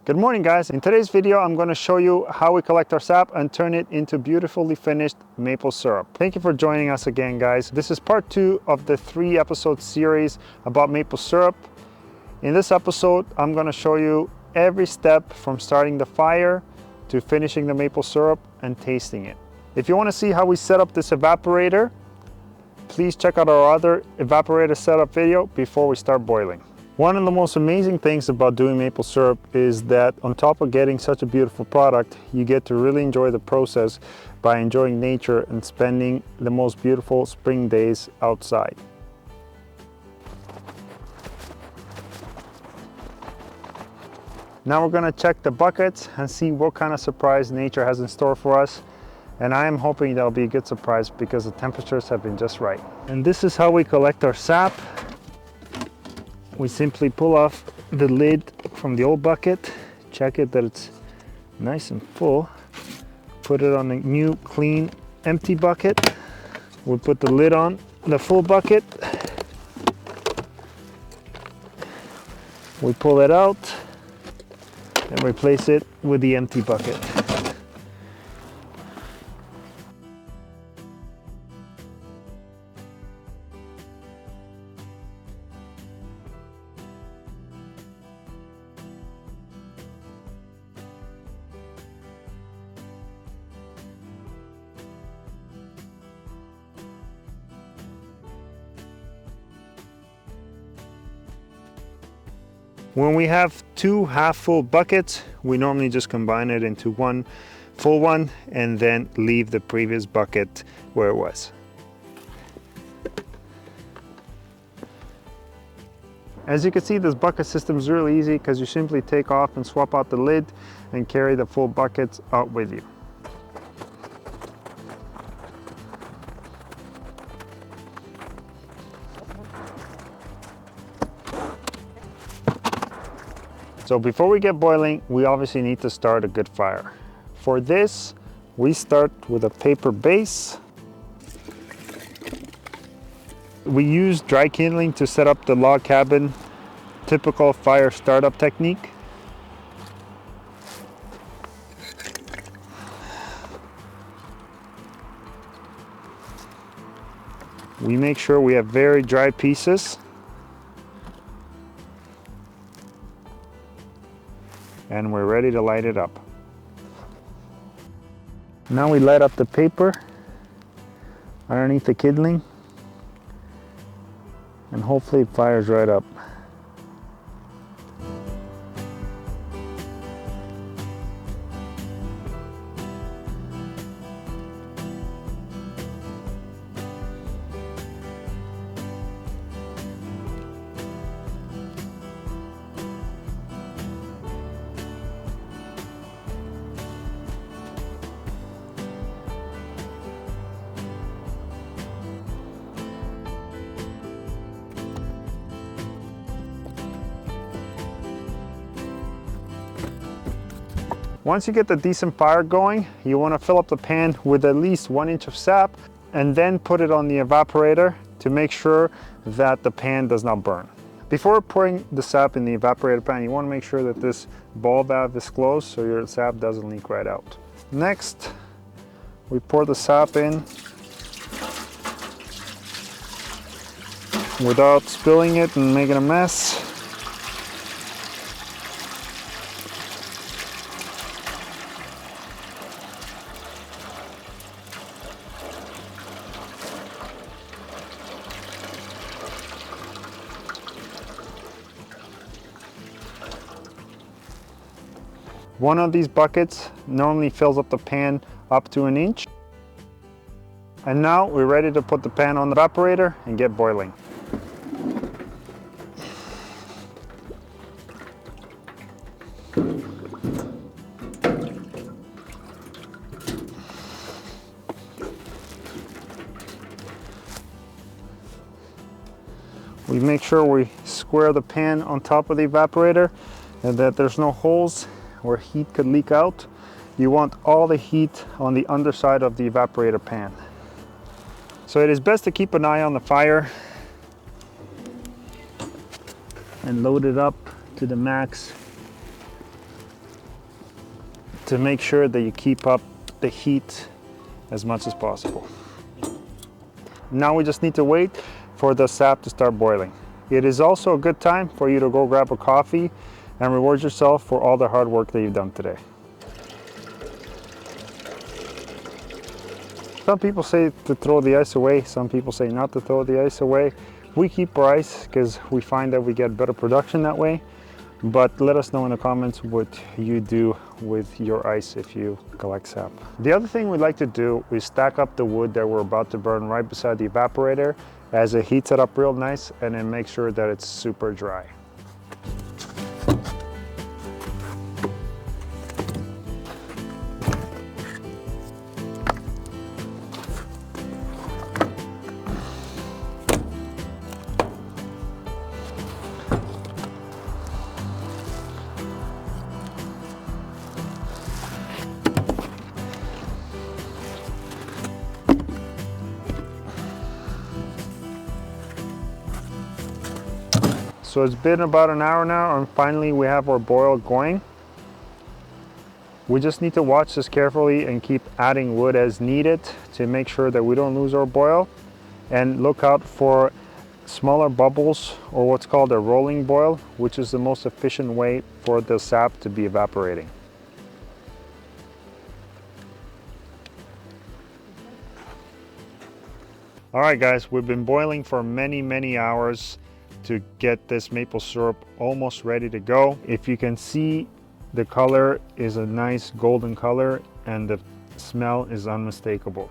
Good morning, guys. In today's video, I'm going to show you how we collect our sap and turn it into beautifully finished maple syrup. Thank you for joining us again, guys. This is part 2 of the 3-episode series about maple syrup. In this episode, I'm going to show you every step from starting the fire to finishing the maple syrup and tasting it. If you want to see how we set up this evaporator, please check out our other evaporator setup video before we start boiling. One of the most amazing things about doing maple syrup is that on top of getting such a beautiful product, you get to really enjoy the process by enjoying nature and spending the most beautiful spring days outside. Now we're going to check the buckets and see what kind of surprise nature has in store for us. And I am hoping that'll be a good surprise because the temperatures have been just right. And this is how we collect our sap. We simply pull off the lid from the old bucket, check it that it's nice and full, put it on a new, clean, empty bucket. We'll put the lid on the full bucket. We pull it out and replace it with the empty bucket. When we have 2 half-full buckets, we normally just combine it into one full one and then leave the previous bucket where it was. As you can see, this bucket system is really easy because you simply take off and swap out the lid and carry the full buckets out with you. So before we get boiling, we obviously need to start a good fire. For this, we start with a paper base. We use dry kindling to set up the log cabin, typical fire startup technique. We make sure we have very dry pieces. And we're ready to light it up. Now we light up the paper underneath the kindling and hopefully it fires right up. Once you get the decent fire going, you want to fill up the pan with at least 1 inch of sap and then put it on the evaporator to make sure that the pan does not burn. Before pouring the sap in the evaporator pan, you want to make sure that this ball valve is closed so your sap doesn't leak right out. Next, we pour the sap in without spilling it and making a mess. One of these buckets normally fills up the pan up to 1 inch. And now we're ready to put the pan on the evaporator and get boiling. We make sure we square the pan on top of the evaporator and that there's no holes where heat could leak out. You want all the heat on the underside of the evaporator pan. So it is best to keep an eye on the fire and load it up to the max to make sure that you keep up the heat as much as possible. Now we just need to wait for the sap to start boiling. It is also a good time for you to go grab a coffee and reward yourself for all the hard work that you've done today. Some people say to throw the ice away, some people say not to throw the ice away. We keep our ice because we find that we get better production that way. But let us know in the comments what you do with your ice if you collect sap. The other thing we like to do is stack up the wood that we're about to burn right beside the evaporator as it heats it up real nice, and then make sure that it's super dry. So it's been about an hour now, and finally we have our boil going. We just need to watch this carefully and keep adding wood as needed to make sure that we don't lose our boil, and look out for smaller bubbles, or what's called a rolling boil, which is the most efficient way for the sap to be evaporating. All right guys, we've been boiling for many hours to get this maple syrup almost ready to go. If you can see, the color is a nice golden color and the smell is unmistakable.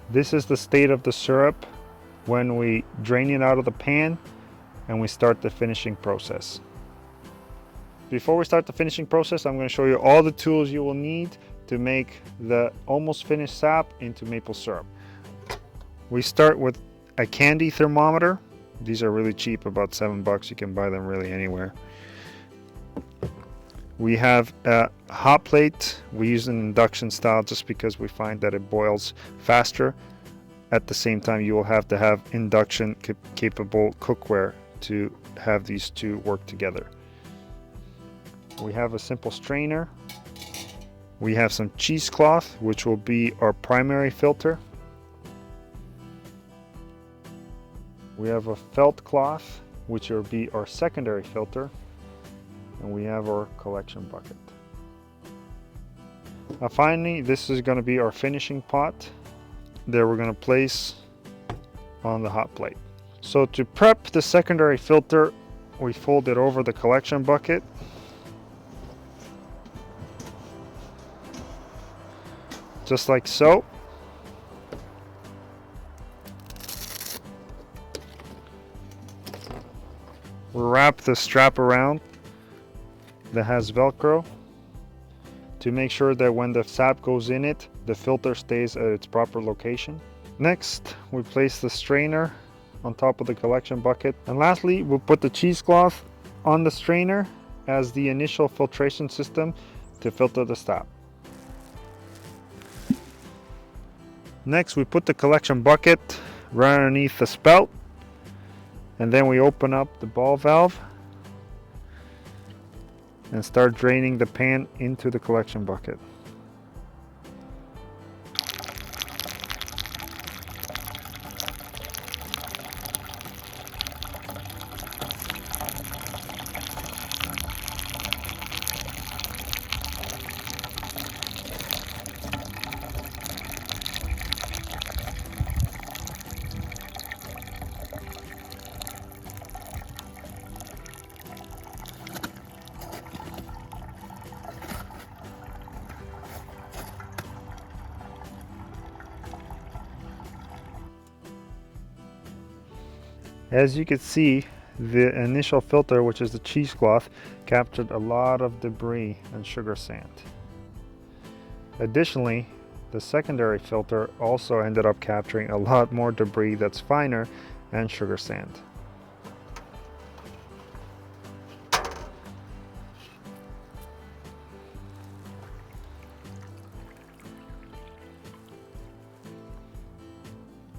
This is the state of the syrup when we drain it out of the pan and we start the finishing process. Before we start the finishing process, I'm going to show you all the tools you will need to make the almost finished sap into maple syrup. We start with a candy thermometer. These are really cheap, about $7. You can buy them really anywhere. We have a hot plate. We use an induction style just because we find that it boils faster. At the same time, you will have to have induction capable cookware to have these two work together. We have a simple strainer. We have some cheesecloth, which will be our primary filter. We have a felt cloth, which will be our secondary filter. And we have our collection bucket. Now finally, this is going to be our finishing pot that we're going to place on the hot plate. So to prep the secondary filter, we fold it over the collection bucket. Just like so. We wrap the strap around that has Velcro to make sure that when the sap goes in it, the filter stays at its proper location. Next, we place the strainer on top of the collection bucket. And lastly, we'll put the cheesecloth on the strainer as the initial filtration system to filter the sap. Next, we put the collection bucket right underneath the spout, and then we open up the ball valve and start draining the pan into the collection bucket. As you can see, the initial filter, which is the cheesecloth, captured a lot of debris and sugar sand. Additionally, the secondary filter also ended up capturing a lot more debris that's finer and sugar sand.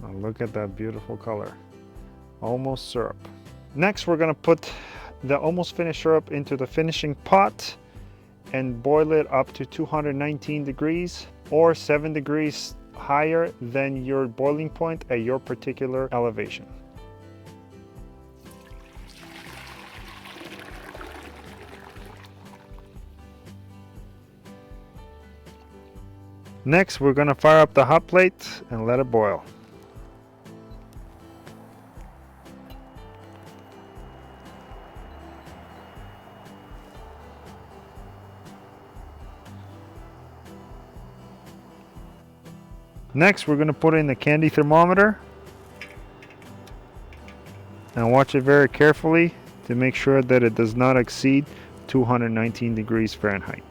Now look at that beautiful color. Almost syrup. Next, we're gonna put the almost finished syrup into the finishing pot and boil it up to 219 degrees or 7 degrees higher than your boiling point at your particular elevation. Next, we're gonna fire up the hot plate and let it boil. Next, we're gonna put in the candy thermometer and watch it very carefully to make sure that it does not exceed 219 degrees Fahrenheit.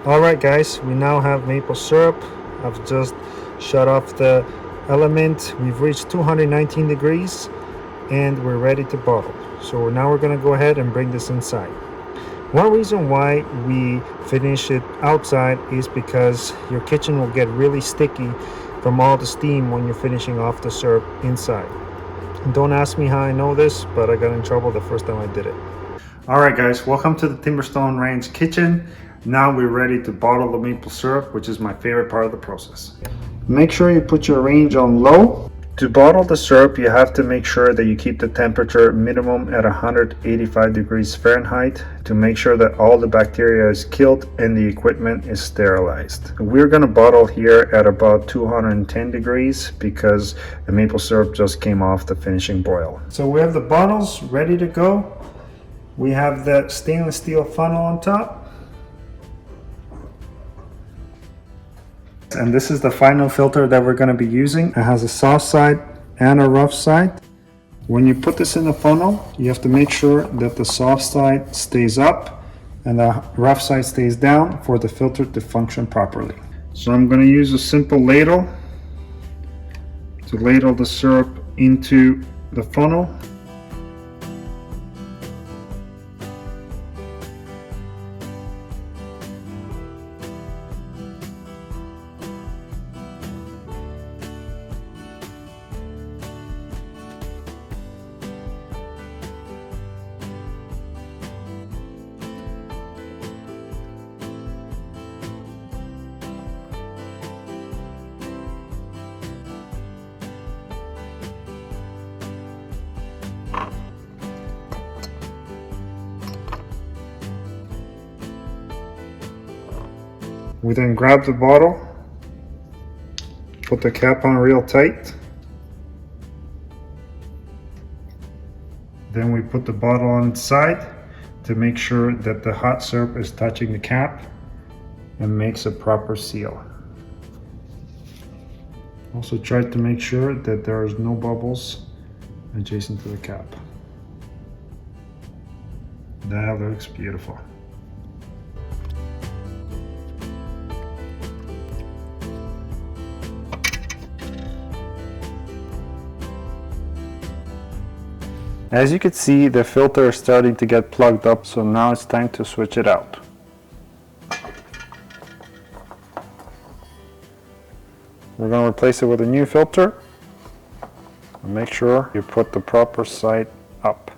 Alright guys, we now have maple syrup. I've just shut off the element. We've reached 219 degrees and we're ready to bottle. So now we're going to go ahead and bring this inside. One reason why we finish it outside is because your kitchen will get really sticky from all the steam when you're finishing off the syrup inside. Don't ask me how I know this, but I got in trouble the first time I did it. Alright guys, welcome to the Timberstone Ranch kitchen. Now we're ready to bottle the maple syrup, which is my favorite part of the process. Make sure you put your range on low. To bottle the syrup, you have to make sure that you keep the temperature minimum at 185 degrees Fahrenheit to make sure that all the bacteria is killed and the equipment is sterilized. We're going to bottle here at about 210 degrees because the maple syrup just came off the finishing boil. So we have the bottles ready to go. We have the stainless steel funnel on top. And this is the final filter that we're going to be using. It has a soft side and a rough side. When you put this in the funnel, you have to make sure that the soft side stays up and the rough side stays down for the filter to function properly. So I'm going to use a simple ladle to ladle the syrup into the funnel. We then grab the bottle, put the cap on real tight. Then we put the bottle on its side to make sure that the hot syrup is touching the cap and makes a proper seal. Also try to make sure that there is no bubbles adjacent to the cap. That looks beautiful. As you can see, the filter is starting to get plugged up, so now it's time to switch it out. We're going to replace it with a new filter. And make sure you put the proper side up.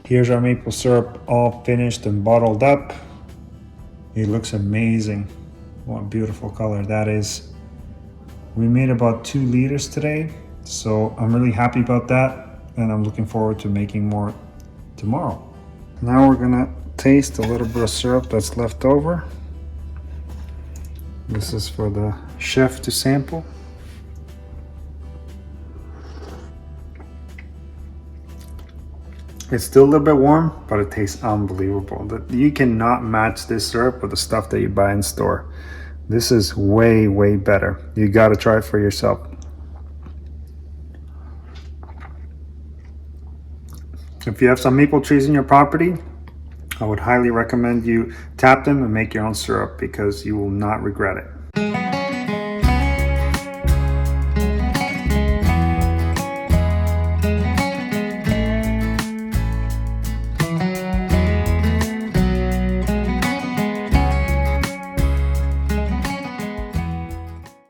Here's our maple syrup all finished and bottled up. It looks amazing. What a beautiful color that is. We made about 2 liters today, so I'm really happy about that, and I'm looking forward to making more tomorrow. Now we're gonna taste a little bit of syrup that's left over. This is for the chef to sample. It's still a little bit warm, but it tastes unbelievable. You cannot match this syrup with the stuff that you buy in store. This is way, way better. You gotta try it for yourself. If you have some maple trees in your property, I would highly recommend you tap them and make your own syrup because you will not regret it.